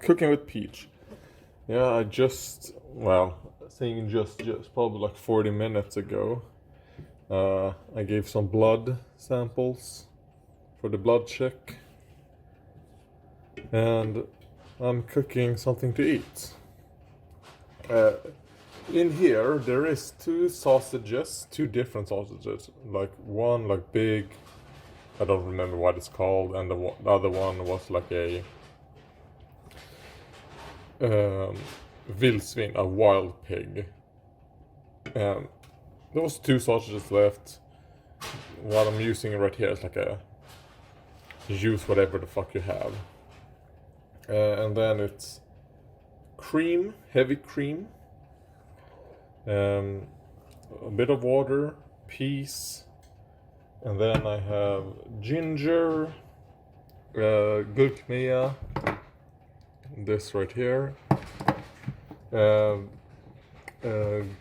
Cooking with Peahc. Yeah, saying just probably like 40 minutes ago, I gave some blood samples for the blood check, and I'm cooking something to eat. In here, there is two different sausages. Like one, like big, I don't remember what it's called, and the other one was like a vildsvin, a wild pig. And there was two sausages left. What I'm using right here is like a use whatever the fuck you have. And then it's cream, heavy cream, a bit of water, peas, and then I have ginger, gurkmeja, this right here,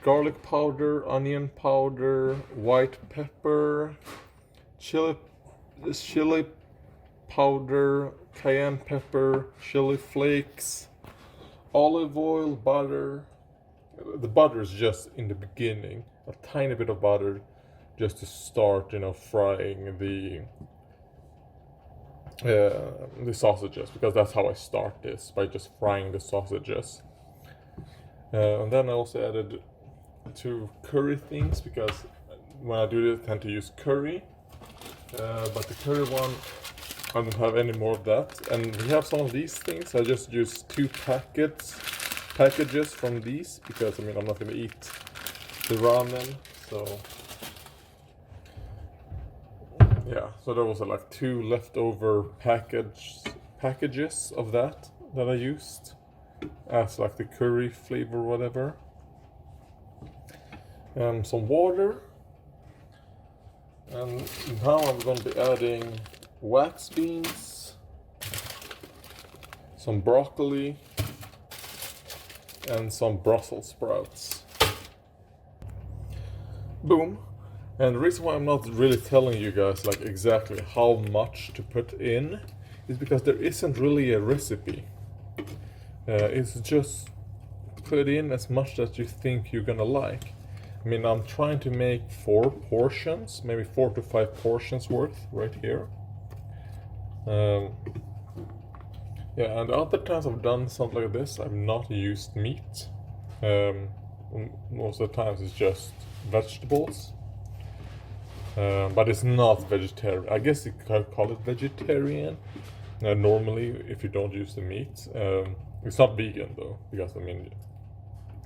garlic powder, onion powder, white pepper, chili powder, cayenne pepper, chili flakes, olive oil, butter. The butter is just in the beginning, a tiny bit of butter just to start, frying the sausages, because that's how I start this, by just frying the sausages. And then I also added two curry things, because when I do this I tend to use curry, but the curry one I don't have any more of that. And we have some of these things. I just used two packages from these, because I'm not gonna eat the ramen, so yeah. So there was like two leftover packages of that I used as like the curry flavor, whatever. And some water, and now I'm going to be adding wax beans, some broccoli, and some Brussels sprouts. Boom. And the reason why I'm not really telling you guys like exactly how much to put in is because there isn't really a recipe. It's just put in as much as you think you're gonna like. I'm trying to make 4 portions, maybe 4 to 5 portions worth right here. Yeah, and the other times I've done something like this, I've not used meat. Most of the times it's just vegetables. But it's not vegetarian. I guess you could call it vegetarian. Normally, if you don't use the meat. It's not vegan though, because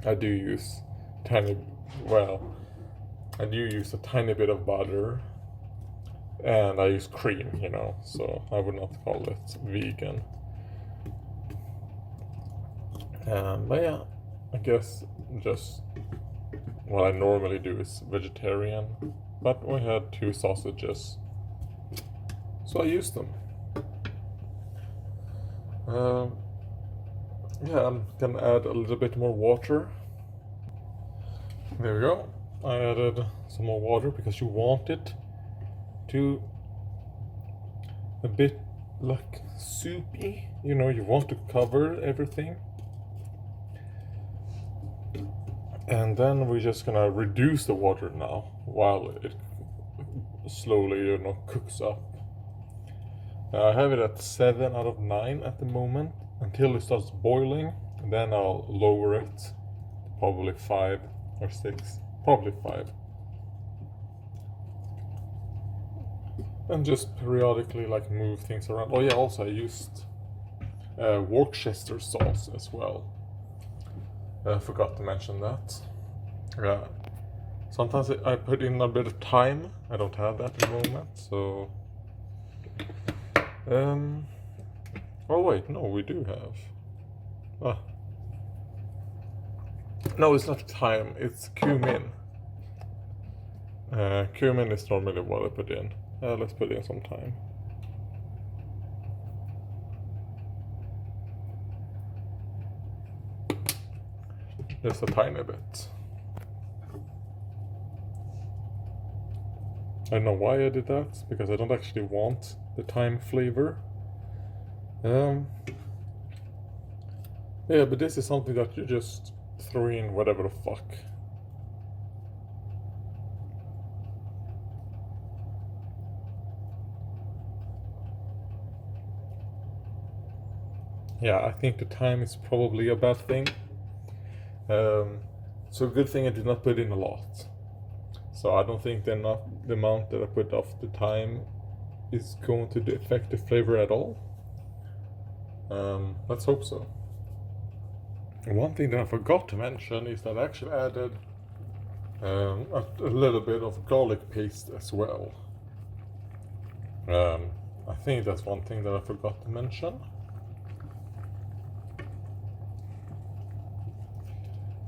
I do use I do use a tiny bit of butter, and I use cream, so I would not call it vegan. But yeah, I guess just what I normally do is vegetarian, but we had 2 sausages, so I used them. Yeah, I'm gonna add a little bit more water. There we go. I added some more water because you want it to a bit like soupy, you want to cover everything. And then we're just gonna reduce the water now while it slowly, cooks up. I have it at 7 out of 9 at the moment, until it starts boiling, and then I'll lower it to probably 5 or 6, probably 5. And just periodically move things around. Oh yeah, also I used Worcester sauce as well. I forgot to mention that. Sometimes I put in a bit of thyme. I don't have that at the moment, so... Oh wait, no, we do have. No, it's not thyme, it's cumin. Cumin is normally what I put in. Let's put in some thyme. Just a tiny bit. I don't know why I did that, because I don't actually want the thyme flavor. Yeah, but this is something that you just throw in whatever the fuck. Yeah, I think the time is probably a bad thing. So good thing I did not put in a lot. So I don't think the amount that I put of the time is going to affect the flavor at all. Let's hope so. One thing that I forgot to mention is that I actually added a little bit of garlic paste as well. I think that's one thing that I forgot to mention.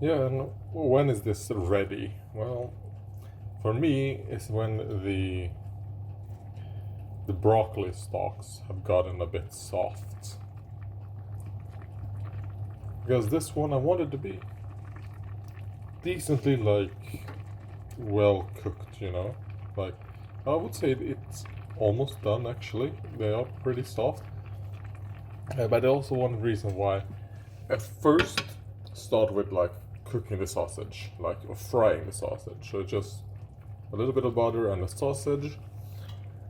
Yeah, and when is this ready? Well, for me, it's when the broccoli stalks have gotten a bit soft. Because this one I wanted to be decently well cooked, you know? Like I would say it's almost done actually. They are pretty soft. But also one reason why at first start with cooking the sausage, or frying the sausage. So just a little bit of butter and the sausage.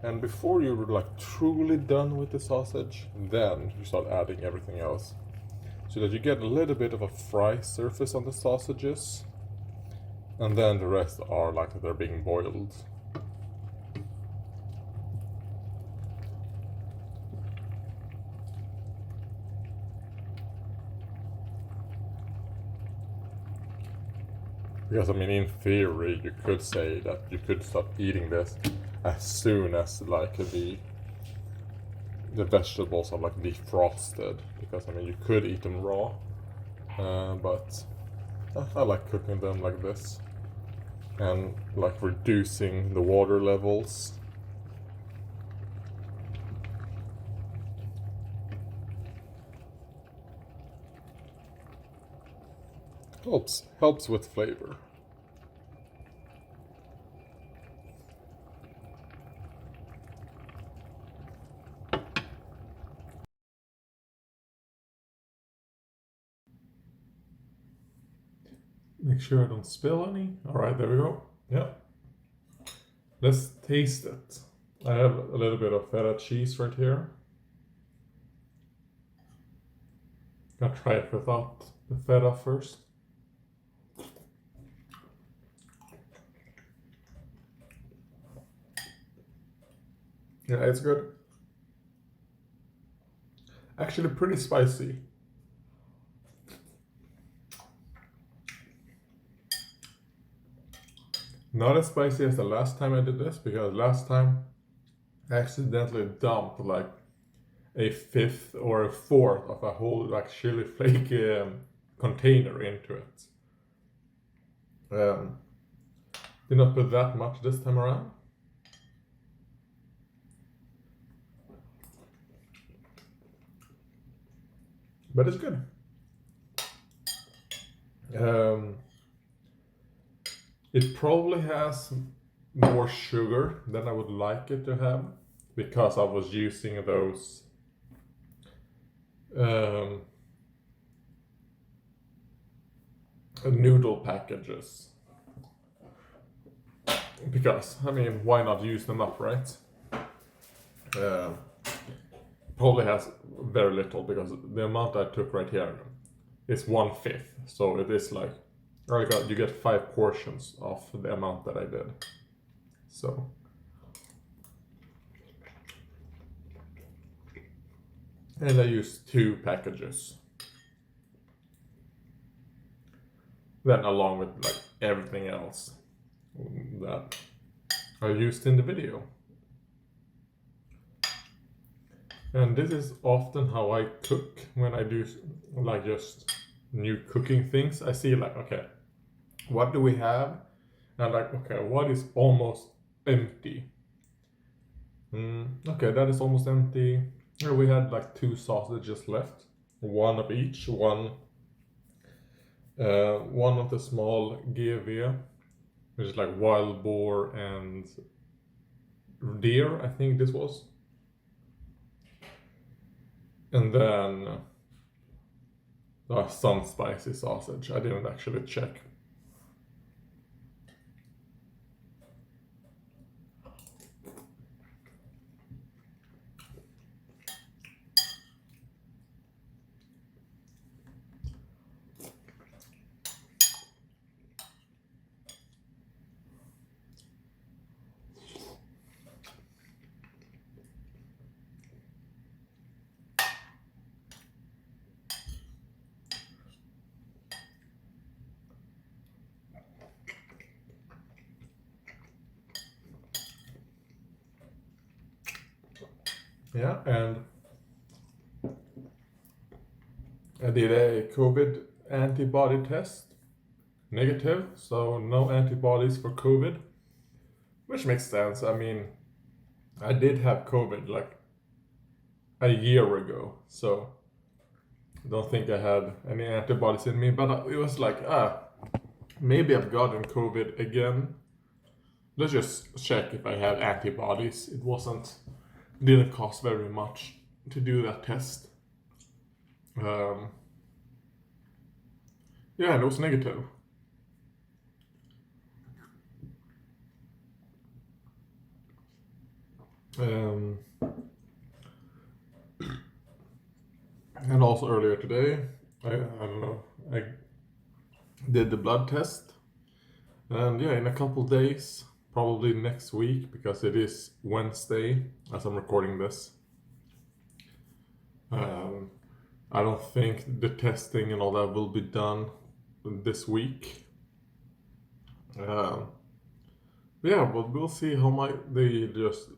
And before you're truly done with the sausage, then you start adding everything else. So that you get a little bit of a fry surface on the sausages. And then the rest are like they're being boiled. Because I mean, in theory, you could say that you could start eating this as soon as the vegetables are defrosted. Because I mean, you could eat them raw, but I like cooking them like this, and reducing the water levels. Helps with flavor. Make sure I don't spill any. Alright, there we go. Yeah. Let's taste it. I have a little bit of feta cheese right here. Gonna try it without the feta first. Yeah, it's good. Actually pretty spicy. Not as spicy as the last time I did this, because last time I accidentally dumped a fifth or a fourth of a whole chili flake container into it. Did not put that much this time around. But it's good. It probably has more sugar than I would like it to have, because I was using those noodle packages. Because, I mean, why not use them up, right? Probably has very little, because the amount I took right here is 1/5. So it is you get 5 portions of the amount that I did. So. And I used 2 packages. Then along with everything else that I used in the video. And this is often how I cook when I do just new cooking things. I see okay, what do we have? And okay, what is almost empty? Okay, that is almost empty. Here we had 2 sausages left, one of each. One of the small GV, which is wild boar and deer, I think this was. And then some spicy sausage. I didn't actually check. Yeah, and I did a COVID antibody test. Negative, so no antibodies for COVID. Which makes sense. I mean, I did have COVID like a year ago, so I don't think I had any antibodies in me, but it was like, maybe I've gotten COVID again. Let's just check if I have antibodies. Didn't cost very much to do that test. Yeah, and it was negative. And also earlier today, I don't know, I did the blood test. And yeah, in a couple days, probably next week, because it is Wednesday as I'm recording this. I don't think the testing and all that will be done this week. Yeah, but we'll see how they just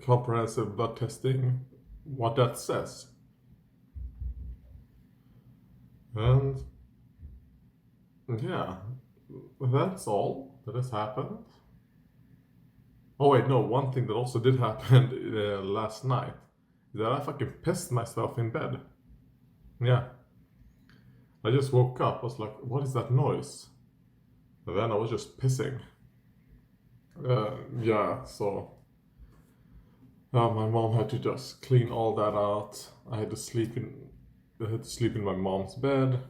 comprehensive blood testing, what that says. And yeah, that's all that has happened. Oh wait, no, one thing that also did happen last night is that I fucking pissed myself in bed. Yeah. I just woke up, I was like, what is that noise? And then I was just pissing. Yeah, so my mom had to just clean all that out. I had to sleep in my mom's bed,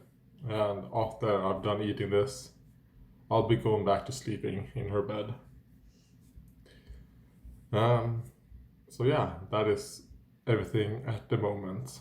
and after I've done eating this, I'll be going back to sleeping in her bed. So yeah, that is everything at the moment.